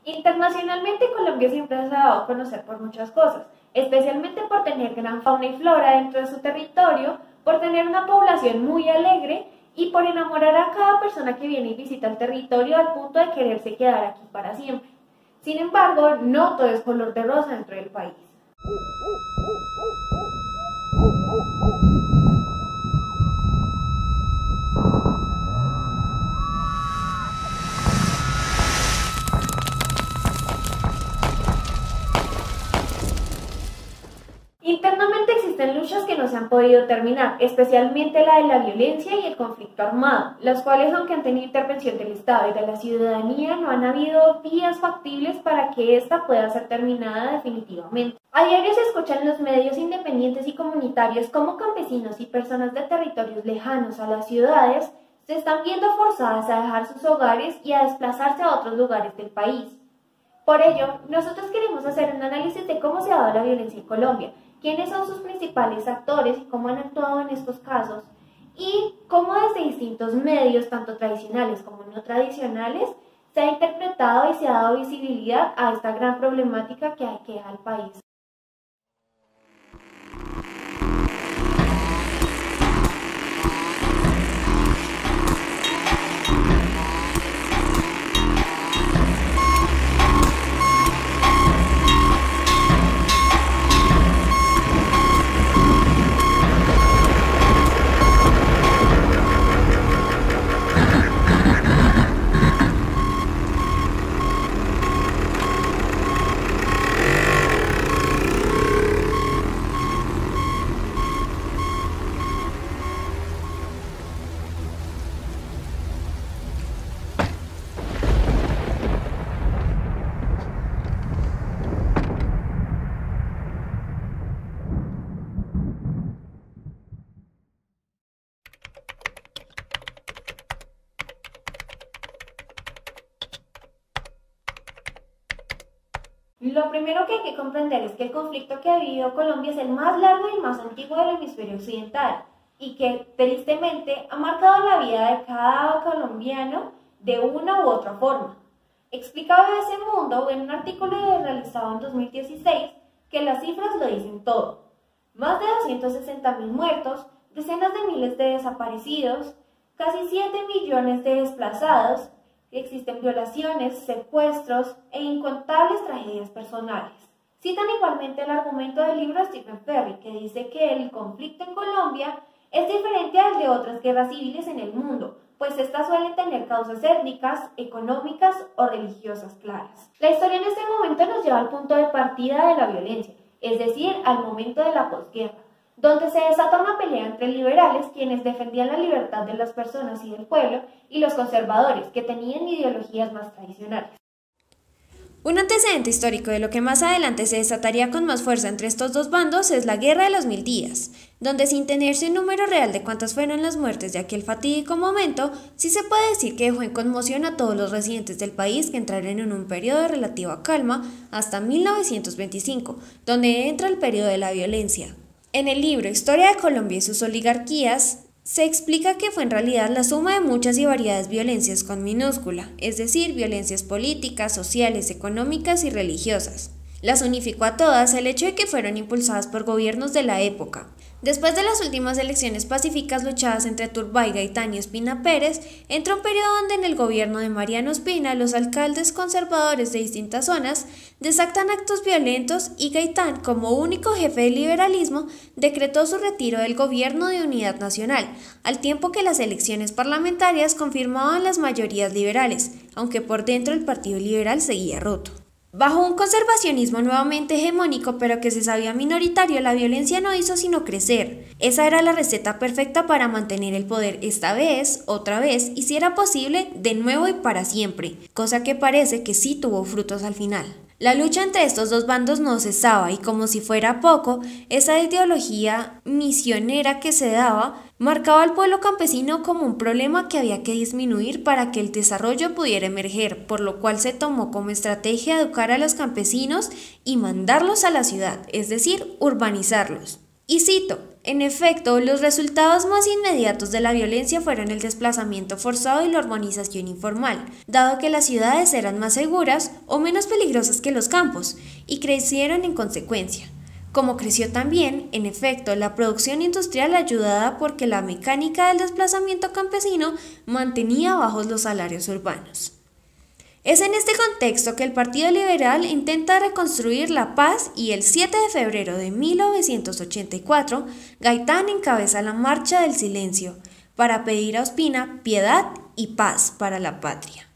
Internacionalmente, Colombia siempre se ha dado a conocer por muchas cosas, especialmente por tener gran fauna y flora dentro de su territorio, por tener una población muy alegre y por enamorar a cada persona que viene y visita el territorio al punto de quererse quedar aquí para siempre. Sin embargo, no todo es color de rosa dentro del país. Internamente existen luchas que no se han podido terminar, especialmente la de la violencia y el conflicto armado, las cuales, aunque han tenido intervención del Estado y de la ciudadanía, no han habido vías factibles para que ésta pueda ser terminada definitivamente. A diario se escuchan en los medios independientes y comunitarios cómo campesinos y personas de territorios lejanos a las ciudades se están viendo forzadas a dejar sus hogares y a desplazarse a otros lugares del país. Por ello, nosotros queremos hacer un análisis de cómo se ha dado la violencia en Colombia, quiénes son sus principales actores y cómo han actuado en estos casos, y cómo desde distintos medios, tanto tradicionales como no tradicionales, se ha interpretado y se ha dado visibilidad a esta gran problemática que aqueja al país. Lo primero que hay que comprender es que el conflicto que ha vivido Colombia es el más largo y más antiguo del hemisferio occidental y que tristemente ha marcado la vida de cada colombiano de una u otra forma. Explicaba ese mundo en un artículo realizado en 2016 que las cifras lo dicen todo. Más de 260.000 muertos, decenas de miles de desaparecidos, casi 7 millones de desplazados. Existen violaciones, secuestros e incontables tragedias personales. Citan igualmente el argumento del libro de Stephen Ferry, que dice que el conflicto en Colombia es diferente al de otras guerras civiles en el mundo, pues estas suelen tener causas étnicas, económicas o religiosas claras. La historia en este momento nos lleva al punto de partida de la violencia, es decir, al momento de la posguerra, donde se desata una pelea entre liberales, quienes defendían la libertad de las personas y del pueblo, y los conservadores, que tenían ideologías más tradicionales. Un antecedente histórico de lo que más adelante se desataría con más fuerza entre estos dos bandos es la Guerra de los 1000 días, donde sin tenerse un número real de cuántas fueron las muertes de aquel fatídico momento, sí se puede decir que dejó en conmoción a todos los residentes del país que entraron en un periodo de relativa calma hasta 1925, donde entra el periodo de la violencia. En el libro Historia de Colombia y sus oligarquías, se explica que fue en realidad la suma de muchas y variadas violencias con minúscula, es decir, violencias políticas, sociales, económicas y religiosas. Las unificó a todas el hecho de que fueron impulsadas por gobiernos de la época. Después de las últimas elecciones pacíficas luchadas entre Turbay, Gaitán y Ospina Pérez, entró un periodo donde en el gobierno de Mariano Ospina los alcaldes conservadores de distintas zonas desactan actos violentos y Gaitán, como único jefe del liberalismo, decretó su retiro del gobierno de unidad nacional, al tiempo que las elecciones parlamentarias confirmaban las mayorías liberales, aunque por dentro el Partido Liberal seguía roto. Bajo un conservacionismo nuevamente hegemónico pero que se sabía minoritario, la violencia no hizo sino crecer. Esa era la receta perfecta para mantener el poder esta vez, otra vez y si era posible, de nuevo y para siempre, cosa que parece que sí tuvo frutos al final. La lucha entre estos dos bandos no cesaba y como si fuera poco, esa ideología misionera que se daba marcaba al pueblo campesino como un problema que había que disminuir para que el desarrollo pudiera emerger, por lo cual se tomó como estrategia educar a los campesinos y mandarlos a la ciudad, es decir, urbanizarlos. Y cito, En efecto, los resultados más inmediatos de la violencia fueron el desplazamiento forzado y la urbanización informal, dado que las ciudades eran más seguras o menos peligrosas que los campos, y crecieron en consecuencia. Como creció también, en efecto, la producción industrial ayudada porque la mecánica del desplazamiento campesino mantenía bajos los salarios urbanos. Es en este contexto que el Partido Liberal intenta reconstruir la paz y el 7 de febrero de 1984, Gaitán encabeza la Marcha del Silencio para pedir a Ospina piedad y paz para la patria.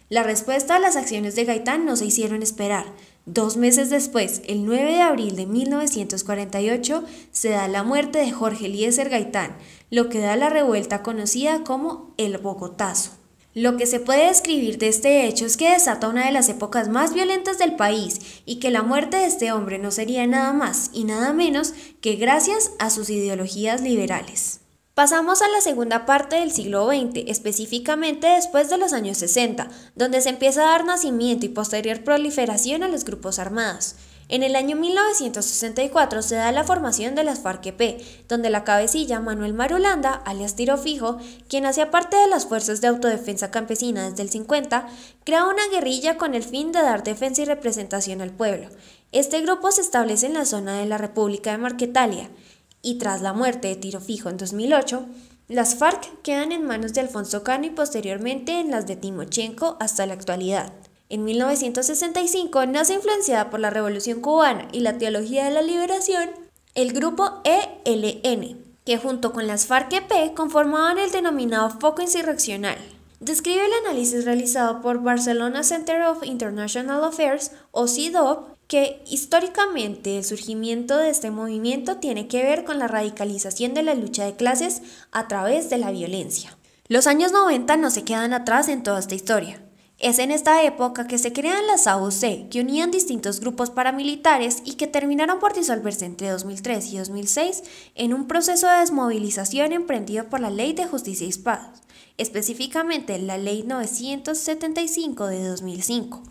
La respuesta a las acciones de Gaitán no se hicieron esperar. 2 meses después, el 9 de abril de 1948, se da la muerte de Jorge Eliezer Gaitán, lo que da la revuelta conocida como el Bogotazo. Lo que se puede describir de este hecho es que desata una de las épocas más violentas del país y que la muerte de este hombre no sería nada más y nada menos que gracias a sus ideologías liberales. Pasamos a la segunda parte del siglo XX, específicamente después de los años 60, donde se empieza a dar nacimiento y posterior proliferación a los grupos armados. En el año 1964 se da la formación de las FARC-EP, donde la cabecilla Manuel Marulanda, alias Tiro Fijo, quien hacía parte de las Fuerzas de Autodefensa Campesina desde el 50, crea una guerrilla con el fin de dar defensa y representación al pueblo. Este grupo se establece en la zona de la República de Marquetalia, y tras la muerte de Tiro Fijo en 2008, las FARC quedan en manos de Alfonso Cano y posteriormente en las de Timochenko hasta la actualidad. En 1965 nace, influenciada por la Revolución Cubana y la teología de la liberación, el grupo ELN, que junto con las FARC-EP conformaban el denominado Foco Insurreccional. Describe el análisis realizado por Barcelona Center of International Affairs, o CIDOB, que históricamente el surgimiento de este movimiento tiene que ver con la radicalización de la lucha de clases a través de la violencia. Los años 90 no se quedan atrás en toda esta historia. Es en esta época que se crean las AUC, que unían distintos grupos paramilitares y que terminaron por disolverse entre 2003 y 2006 en un proceso de desmovilización emprendido por la Ley de Justicia y Paz, específicamente la Ley 975 de 2005,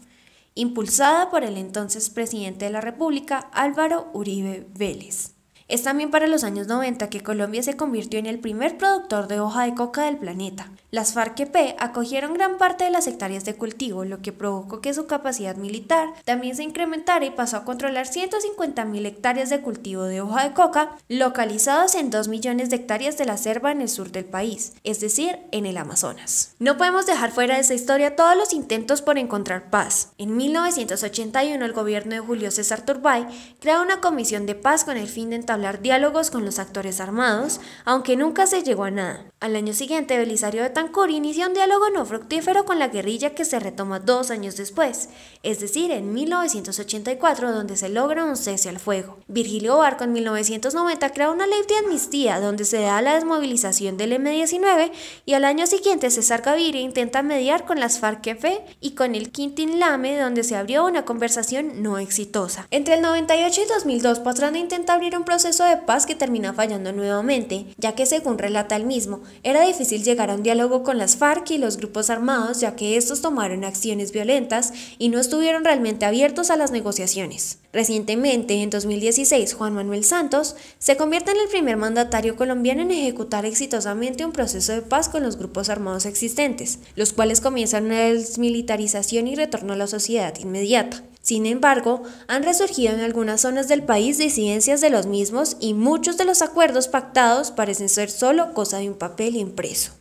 impulsada por el entonces presidente de la República, Álvaro Uribe Vélez. Es también para los años 90 que Colombia se convirtió en el primer productor de hoja de coca del planeta. Las FARC-EP acogieron gran parte de las hectáreas de cultivo, lo que provocó que su capacidad militar también se incrementara y pasó a controlar 150.000 hectáreas de cultivo de hoja de coca, localizados en 2 millones de hectáreas de la selva en el sur del país, es decir, en el Amazonas. No podemos dejar fuera de esa historia todos los intentos por encontrar paz. En 1981, el gobierno de Julio César Turbay crea una comisión de paz con el fin de entablar diálogos con los actores armados, aunque nunca se llegó a nada. Al año siguiente, Belisario Betancur inicia un diálogo no fructífero con la guerrilla que se retoma 2 años después, es decir, en 1984, donde se logra un cese al fuego. Virgilio Barco en 1990 crea una ley de amnistía donde se da la desmovilización del M-19 y al año siguiente César Gaviria intenta mediar con las FARC-EP y con el Quintín Lame, donde se abrió una conversación no exitosa. Entre el 98 y 2002, Pastrana intenta abrir un proceso de paz que termina fallando nuevamente, ya que según relata él mismo, era difícil llegar a un diálogo con las FARC y los grupos armados, ya que estos tomaron acciones violentas y no estuvieron realmente abiertos a las negociaciones. Recientemente, en 2016, Juan Manuel Santos se convierte en el primer mandatario colombiano en ejecutar exitosamente un proceso de paz con los grupos armados existentes, los cuales comienzan una desmilitarización y retorno a la sociedad inmediata. Sin embargo, han resurgido en algunas zonas del país disidencias de los mismos y muchos de los acuerdos pactados parecen ser solo cosa de un papel impreso.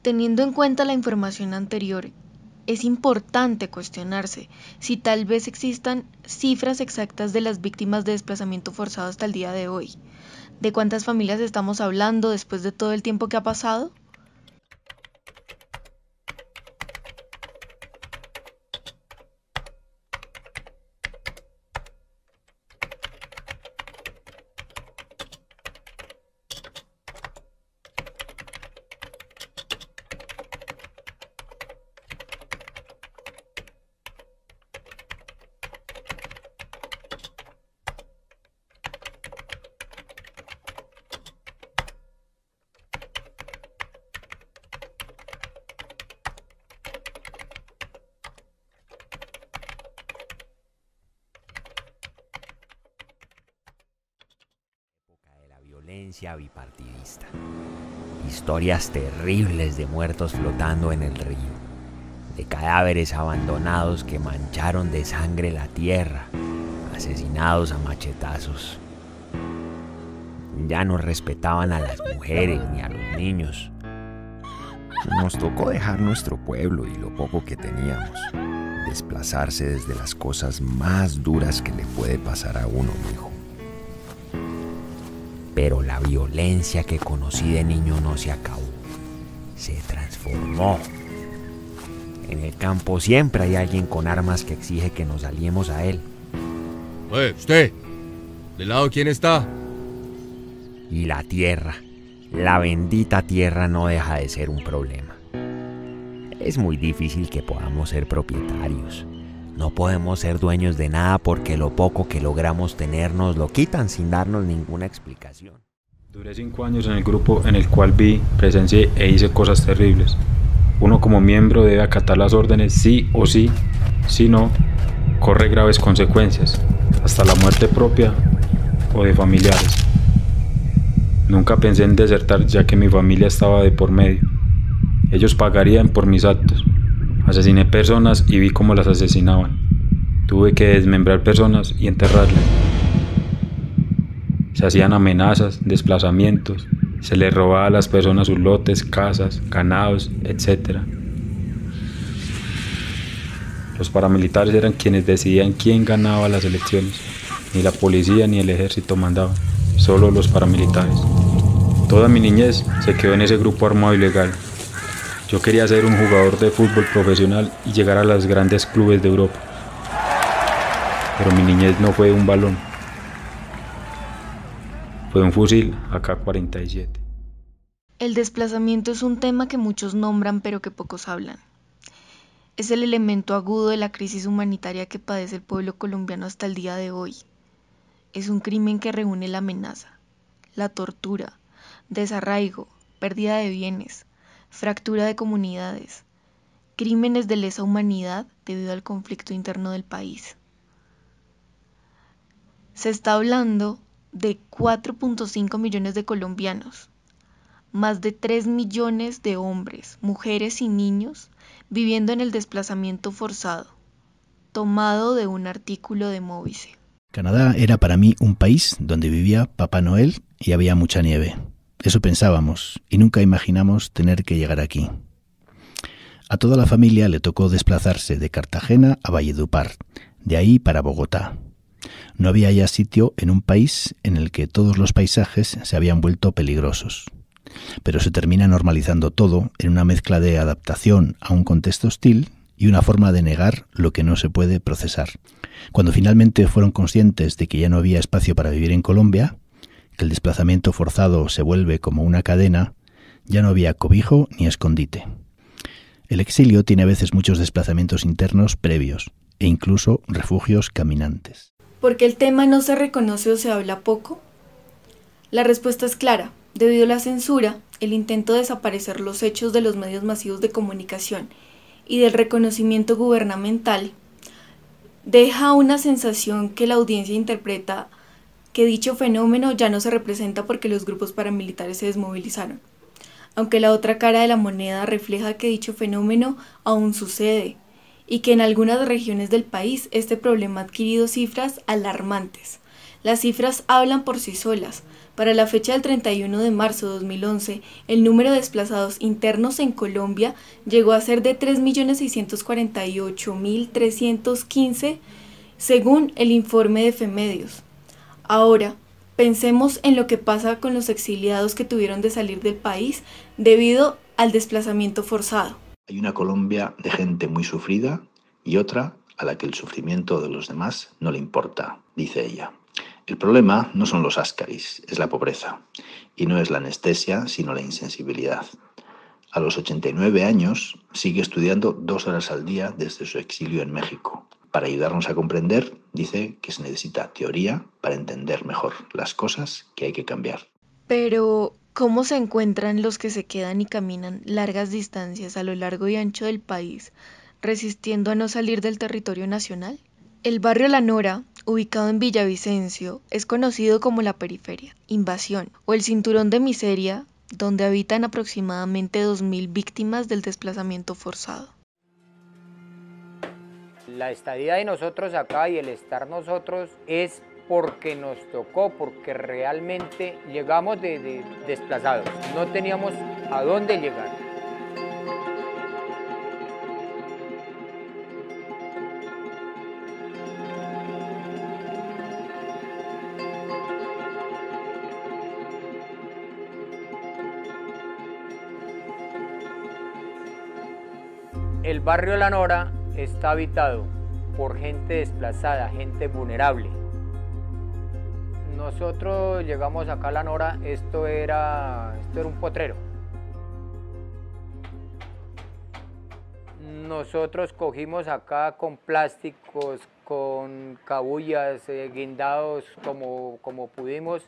Teniendo en cuenta la información anterior, es importante cuestionarse si tal vez existan cifras exactas de las víctimas de desplazamiento forzado hasta el día de hoy. ¿De cuántas familias estamos hablando después de todo el tiempo que ha pasado? violencia bipartidista. Historias terribles de muertos flotando en el río, de cadáveres abandonados que mancharon de sangre la tierra, asesinados a machetazos. Ya no respetaban a las mujeres ni a los niños. Nos tocó dejar nuestro pueblo y lo poco que teníamos, desplazarse desde las cosas más duras que le puede pasar a uno, mijo. Pero la violencia que conocí de niño no se acabó, se transformó. En el campo siempre hay alguien con armas que exige que nos aliemos a él. Oye, usted, ¿del lado quién está? Y la tierra, la bendita tierra no deja de ser un problema. Es muy difícil que podamos ser propietarios. No podemos ser dueños de nada porque lo poco que logramos tener nos lo quitan sin darnos ninguna explicación. Duré 5 años en el grupo en el cual vi, presencié e hice cosas terribles. Uno como miembro debe acatar las órdenes sí o sí, si no, corre graves consecuencias, hasta la muerte propia o de familiares. Nunca pensé en desertar ya que mi familia estaba de por medio. Ellos pagarían por mis actos. Asesiné personas y vi cómo las asesinaban. Tuve que desmembrar personas y enterrarlas. Se hacían amenazas, desplazamientos, se les robaba a las personas sus lotes, casas, ganados, etc. Los paramilitares eran quienes decidían quién ganaba las elecciones. Ni la policía ni el ejército mandaban, solo los paramilitares. Toda mi niñez se quedó en ese grupo armado ilegal. Yo quería ser un jugador de fútbol profesional y llegar a los grandes clubes de Europa. Pero mi niñez no fue un balón. Fue un fusil AK-47. El desplazamiento es un tema que muchos nombran pero que pocos hablan. Es el elemento agudo de la crisis humanitaria que padece el pueblo colombiano hasta el día de hoy. Es un crimen que reúne la amenaza, la tortura, desarraigo, pérdida de bienes, fractura de comunidades, crímenes de lesa humanidad debido al conflicto interno del país. Se está hablando de 4.5 millones de colombianos, más de 3 millones de hombres, mujeres y niños viviendo en el desplazamiento forzado, tomado de un artículo de Móvice. Canadá era para mí un país donde vivía Papá Noel y había mucha nieve. Eso pensábamos y nunca imaginamos tener que llegar aquí. A toda la familia le tocó desplazarse de Cartagena a Valledupar, de ahí para Bogotá. No había ya sitio en un país en el que todos los paisajes se habían vuelto peligrosos. Pero se termina normalizando todo en una mezcla de adaptación a un contexto hostil y una forma de negar lo que no se puede procesar. Cuando finalmente fueron conscientes de que ya no había espacio para vivir en Colombia, que el desplazamiento forzado se vuelve como una cadena, ya no había cobijo ni escondite. El exilio tiene a veces muchos desplazamientos internos previos e incluso refugios caminantes. ¿Por qué el tema no se reconoce o se habla poco? La respuesta es clara. Debido a la censura, el intento de desaparecer los hechos de los medios masivos de comunicación y del reconocimiento gubernamental, deja una sensación que la audiencia interpreta que dicho fenómeno ya no se representa porque los grupos paramilitares se desmovilizaron, aunque la otra cara de la moneda refleja que dicho fenómeno aún sucede y que en algunas regiones del país este problema ha adquirido cifras alarmantes. Las cifras hablan por sí solas. Para la fecha del 31 de marzo de 2011, el número de desplazados internos en Colombia llegó a ser de 3.648.315, según el informe de Femedios. Ahora, pensemos en lo que pasa con los exiliados que tuvieron de salir del país debido al desplazamiento forzado. Hay una Colombia de gente muy sufrida y otra a la que el sufrimiento de los demás no le importa, dice ella. El problema no son los áscaris, es la pobreza. Y no es la anestesia, sino la insensibilidad. A los 89 años sigue estudiando 2 horas al día desde su exilio en México. Para ayudarnos a comprender, dice que se necesita teoría para entender mejor las cosas que hay que cambiar. Pero, ¿cómo se encuentran los que se quedan y caminan largas distancias a lo largo y ancho del país, resistiendo a no salir del territorio nacional? El barrio La Nora, ubicado en Villavicencio, es conocido como la periferia, invasión o el cinturón de miseria, donde habitan aproximadamente 2.000 víctimas del desplazamiento forzado. La estadía de nosotros acá y el estar nosotros es porque nos tocó, porque realmente llegamos de desplazados, no teníamos a dónde llegar. El barrio La Nora está habitado por gente desplazada, gente vulnerable. Nosotros llegamos acá a La Nora, esto era un potrero. Nosotros cogimos acá con plásticos, con cabullas, guindados como pudimos.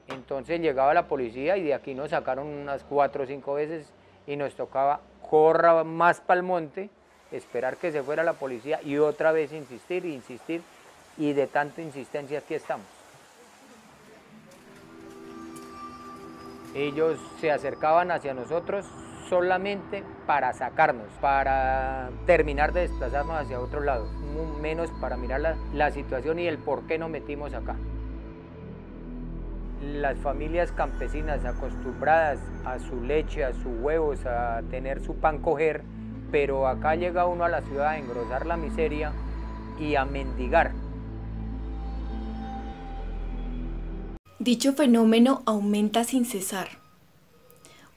Entonces llegaba la policía y de aquí nos sacaron unas 4 o 5 veces y nos tocaba correr más para el monte, esperar que se fuera la policía y otra vez insistir y de tanta insistencia aquí estamos. Ellos se acercaban hacia nosotros solamente para sacarnos, para terminar de desplazarnos hacia otro lado, menos para mirar la situación y el por qué nos metimos acá. Las familias campesinas acostumbradas a su leche, a sus huevos, a tener su pan coger, pero acá llega uno a la ciudad a engrosar la miseria y a mendigar. Dicho fenómeno aumenta sin cesar.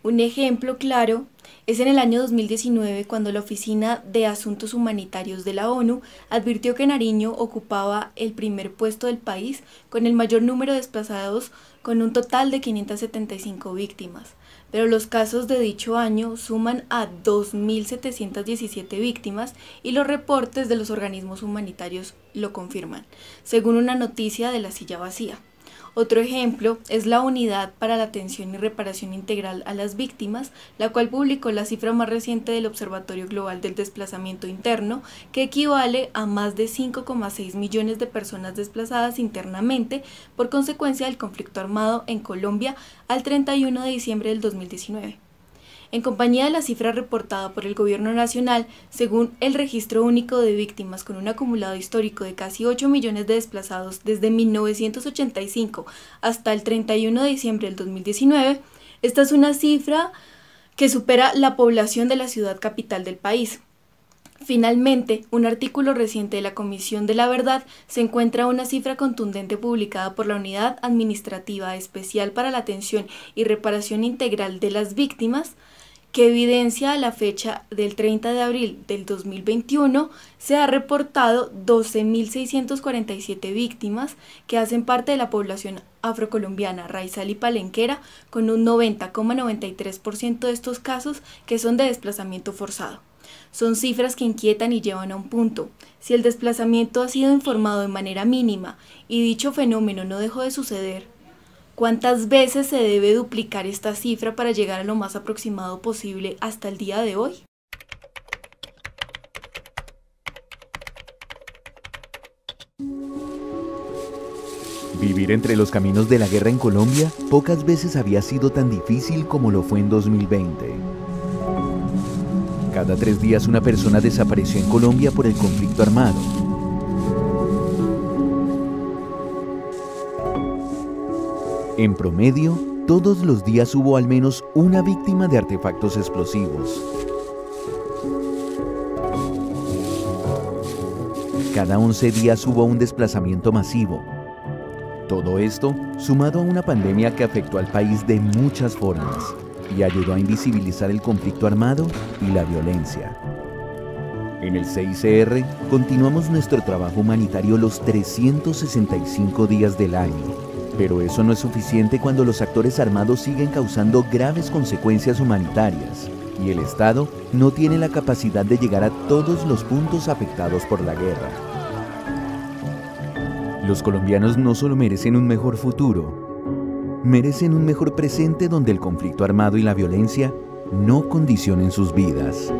Un ejemplo claro es en el año 2019 cuando la Oficina de Asuntos Humanitarios de la ONU advirtió que Nariño ocupaba el primer puesto del país con el mayor número de desplazados, con un total de 575 víctimas, pero los casos de dicho año suman a 2.717 víctimas y los reportes de los organismos humanitarios lo confirman, según una noticia de La Silla Vacía. Otro ejemplo es la Unidad para la Atención y Reparación Integral a las Víctimas, la cual publicó la cifra más reciente del Observatorio Global del Desplazamiento Interno, que equivale a más de 5,6 millones de personas desplazadas internamente por consecuencia del conflicto armado en Colombia al 31 de diciembre del 2019. En compañía de la cifra reportada por el Gobierno Nacional, según el Registro Único de Víctimas, con un acumulado histórico de casi 8 millones de desplazados desde 1985 hasta el 31 de diciembre del 2019, esta es una cifra que supera la población de la ciudad capital del país. Finalmente, un artículo reciente de la Comisión de la Verdad se encuentra una cifra contundente publicada por la Unidad Administrativa Especial para la Atención y Reparación Integral de las Víctimas, que evidencia a la fecha del 30 de abril del 2021 se ha reportado 12.647 víctimas que hacen parte de la población afrocolombiana, raizal y palenquera, con un 90,93% de estos casos que son de desplazamiento forzado. Son cifras que inquietan y llevan a un punto. Si el desplazamiento ha sido informado de manera mínima y dicho fenómeno no dejó de suceder, ¿cuántas veces se debe duplicar esta cifra para llegar a lo más aproximado posible hasta el día de hoy? Vivir entre los caminos de la guerra en Colombia pocas veces había sido tan difícil como lo fue en 2020. Cada 3 días una persona desapareció en Colombia por el conflicto armado. En promedio, todos los días hubo al menos una víctima de artefactos explosivos. Cada 11 días hubo un desplazamiento masivo. Todo esto sumado a una pandemia que afectó al país de muchas formas y ayudó a invisibilizar el conflicto armado y la violencia. En el CICR continuamos nuestro trabajo humanitario los 365 días del año. Pero eso no es suficiente cuando los actores armados siguen causando graves consecuencias humanitarias y el Estado no tiene la capacidad de llegar a todos los puntos afectados por la guerra. Los colombianos no solo merecen un mejor futuro, merecen un mejor presente donde el conflicto armado y la violencia no condicionen sus vidas.